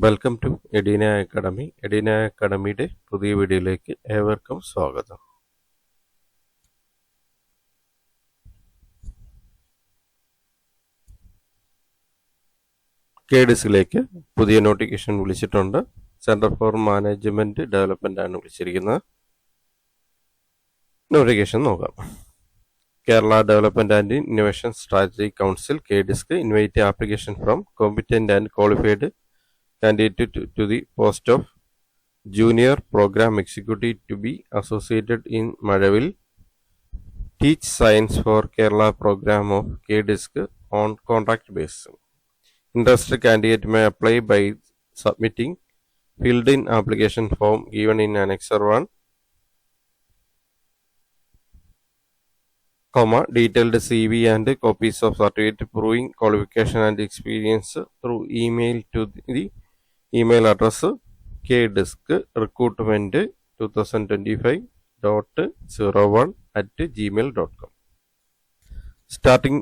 Welcome to Edina academy. Edina അക്കാഡമിയുടെ പുതിയ വീഡിയോയിലേക്ക് ഏവർക്കും സ്വാഗതം. KDISലേക്ക് പുതിയ നോട്ടിഫിക്കേഷൻ വിളിച്ചിട്ടുണ്ട്. സെന്റർ ഫോർ മാനേജ്മെന്റ് ഡെവലപ്മെന്റ് ആണ് വിളിച്ചിരിക്കുന്നത്. നോട്ടിഫിക്കേഷൻ നോക്കാം. Kerala development and innovation strategy council KDIS invite application from competent and qualified candidate to the post of Junior Program Executive to be associated in Madhavil. Teach Science for Kerala program of KDIS on contract basis. Interested candidate may apply by submitting filled-in application form given in Annexure 1, detailed CV and copies of certificate proving qualification and experience through email to the email address kdisk2025.01@gmail.com. Starting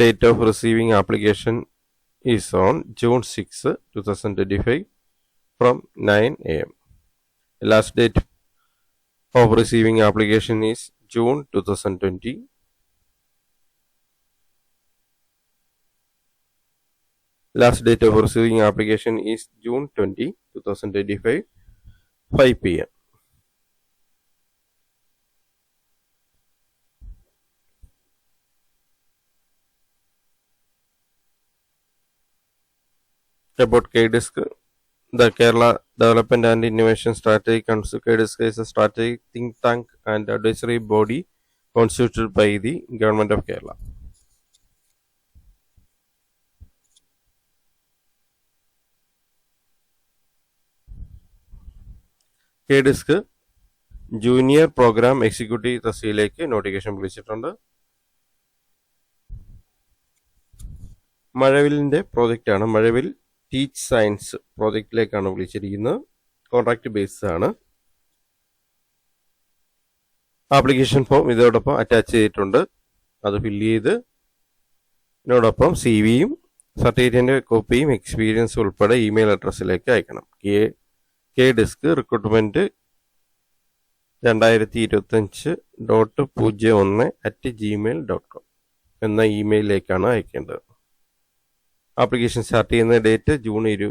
date of receiving application is on June 6, 2025 from 9 a.m. Last date of receiving application is June 2020. Last date of receiving application is June 20, 2025, 5 p.m. About KDIS, the Kerala Development and Innovation Strategy Council. KDIS is a strategic think tank and advisory body constituted by the Government of Kerala. KDIS junior programme executive തസ്തികയിലേക്ക് notification വിളിച്ചിട്ടുണ്ട്. മഴവിലിന്റെ project ആണ്. Mazhavil teach science പ്രോജക്റ്റിലേക്കാണ് വിളിച്ചിരിക്കുന്നത്. Contract based ആണ്. Application form ഇതോടൊപ്പം attach ചെയ്തിട്ടുണ്ട്. അത് ഫില്ല് ചെയ്ത് ഇതിനോടൊപ്പം CV-യും സർട്ടിഫിക്കറ്റിന്റെ കോപ്പിയും എക്സ്പീരിയൻസ് ഉൾപ്പെടെ ഇമെയിൽ അഡ്രസ്സിലേക്ക് അയക്കണം. KDIS റിക്രൂട്ട്മെന്റ് 2025.01@gmail.com എന്ന ഇമെയിലിലേക്കാണ് അയക്കേണ്ടത്. ആപ്ലിക്കേഷൻ സ്റ്റാർട്ട് ചെയ്യുന്ന ഡേറ്റ് ജൂൺ 20.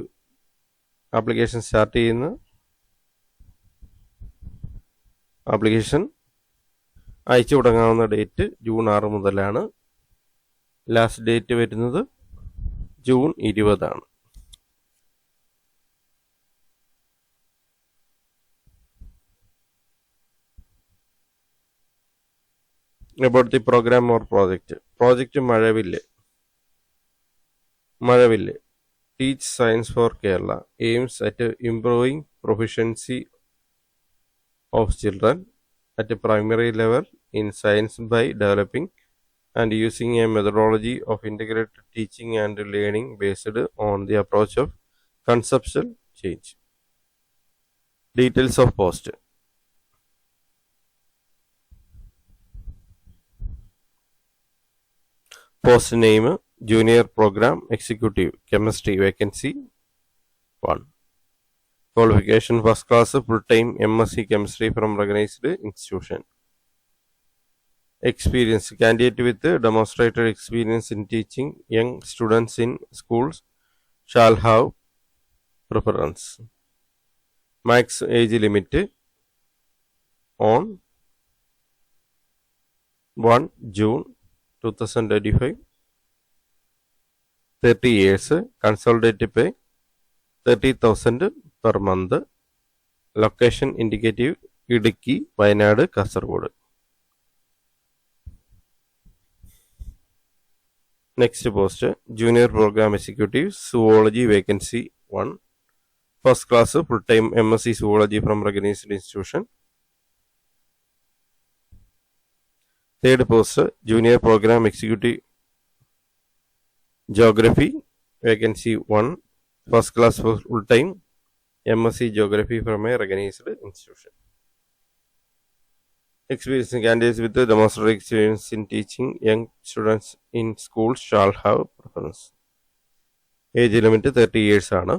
ആപ്ലിക്കേഷൻ അയച്ചു തുടങ്ങാവുന്ന ഡേറ്റ് ജൂൺ 6 മുതലാണ്. ലാസ്റ്റ് ഡേറ്റ് വരുന്നത് ജൂൺ 20 ആണ്. About the program or project. Project Mazhavil Teach Science for Kerala aims at improving proficiency of children at a primary level in science by developing and using a methodology of integrated teaching and learning based on the approach of conceptual change. Details of post. Post name Junior Program Executive Chemistry Vacancy 1. Qualification first class full time MSc Chemistry from recognized institution. Experience candidate with demonstrated experience in teaching young students in schools shall have preference. Max age limit on 1 June 2025, 30 years, consolidated pay 30,000 per month, location indicative Idukki, Wayanad, Kasaragod. Next post, Junior Program Executive Zoology Vacancy 1, first class full time MSc Zoology from recognized institution. Third post, Junior Program Executive Geography Vacancy 1, first class full time MSc Geography from a recognized institution. Experienced candidates with demonstrated experience in teaching young students in schools shall have preference. Age limit 30 years ആണ്.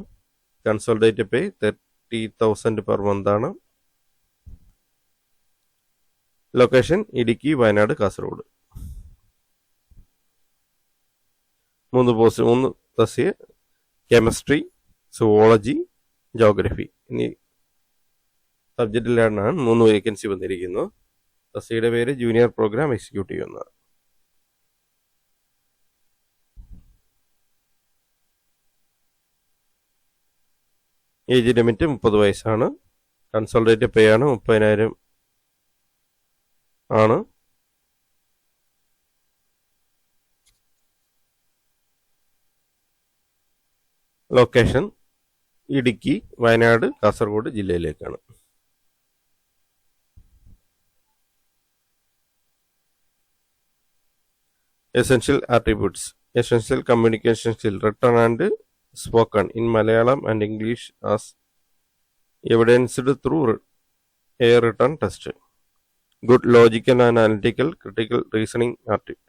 Consolidate പേ 30,000 per month ആണ്. Location Idukki, Wayanad, Kasaragod. 3 തസ്തിക chemistry, zoology, geography എന്നീ സബ്ജക്റ്റിലാണ് 3 vacancy വന്നിരിക്കുന്നത്. തസ്തികയുടെ പേര് junior programme executive എന്നാണ്. Age limit 30 വയസ്സാണ്. Consolidate pay ആണ് 30,000 ആണ്. ലൊക്കേഷൻ ഇടുക്കി, വയനാട്, കാസർഗോഡ് ജില്ലയിലേക്കാണ്. Essential attributes. Essential communication skill written and spoken in Malayalam and English as evidenced through a written test. Good logical and analytical critical reasoning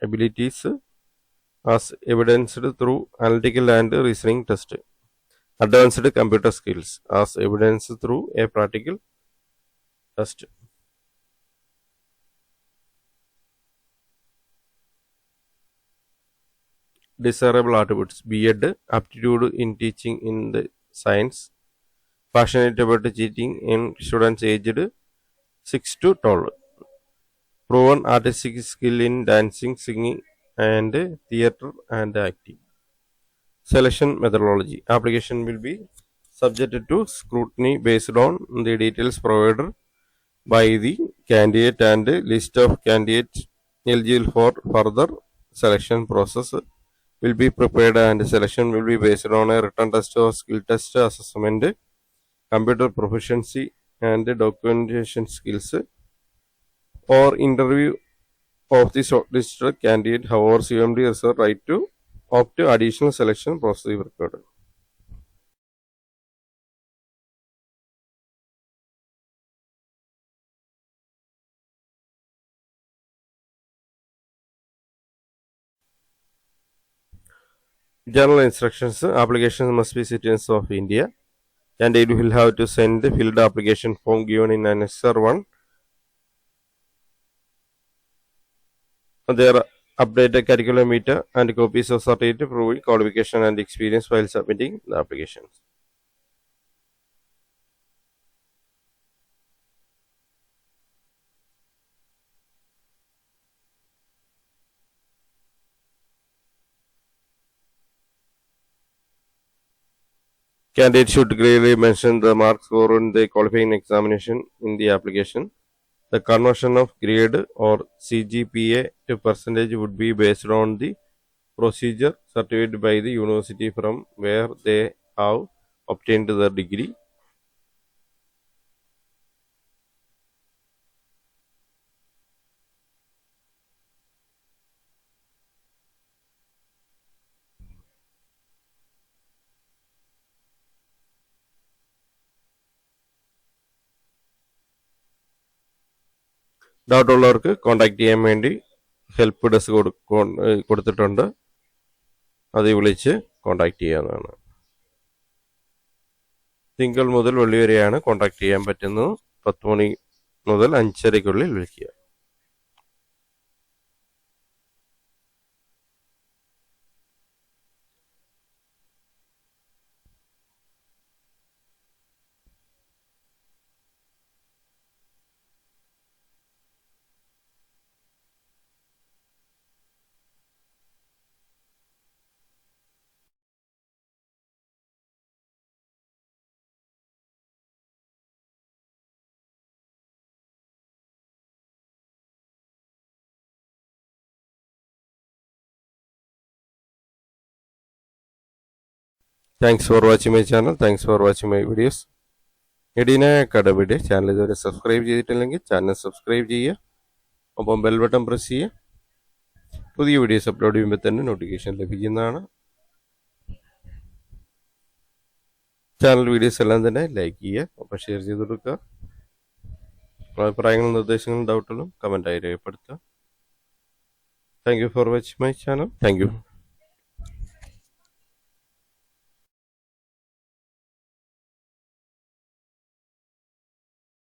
abilities as evidenced through analytical and reasoning test. Advanced computer skills as evidenced through a practical test. Desirable attributes: B.Ed, aptitude in teaching in the science, passionate about teaching in students aged 6 to 12, proven artistic skill in dancing, singing and theatre and acting. Selection methodology: application will be subjected to scrutiny based on the details provided by the candidate, and list of candidates eligible for further selection process will be prepared, and selection will be based on a written test or skill test assessment, computer proficiency and documentation skills, or interview of the shortlisted candidate. However, CMD reserves right to opt to additional selection process if required. General instructions: applications must be citizens of India. Candidate will have to send the filled application form given in Annexure 1. Their updated curriculum vitae and copies of certificate proving qualification and experience while submitting the applications. Candidate should clearly mention the marks scored in the qualifying examination in the application. The conversion of grade or CGPA to percentage would be based on the procedure certified by the university from where they have obtained their degree. Doubt ഉള്ളവർക്ക് contact ചെയ്യാൻ വേണ്ടി help desk കൊടുത്തിട്ടുണ്ട്. അത് വിളിച്ച് contact ചെയ്യാവുന്നതാണ്. തിങ്കൾ മുതൽ വെള്ളി വരെയാണ് കോൺടാക്ട് ചെയ്യാൻ പറ്റുന്നത്. 10 മണി മുതൽ 5:30 വിളിക്കുക. Thanks for watching my channel. Thanks for watching my videos. Edina അക്കാഡമിയുടെ ചാനൽ ഇതുവരെ സബ്സ്ക്രൈബ് ചെയ്തിട്ടില്ലെങ്കിൽ ചാനൽ സബ്സ്ക്രൈബ് ചെയ്യുക. ഒപ്പം ബെൽ ബട്ടൺ പ്രസ് ചെയ്യുക. പുതിയ വീഡിയോസ് അപ്ലോഡ് ചെയ്യുമ്പോൾ തന്നെ നോട്ടിഫിക്കേഷൻ ലഭിക്കുന്നതാണ്. ചാനൽ വീഡിയോസ് എല്ലാം തന്നെ ലൈക്ക് ചെയ്യുക, ഒപ്പം ഷെയർ ചെയ്ത് കൊടുക്കുക. അഭിപ്രായങ്ങളും നിർദ്ദേശങ്ങളും ഡൗട്ടുകളും കമൻറ്റായി രേഖപ്പെടുത്തുക. Thank you for watching my channel. Thank you.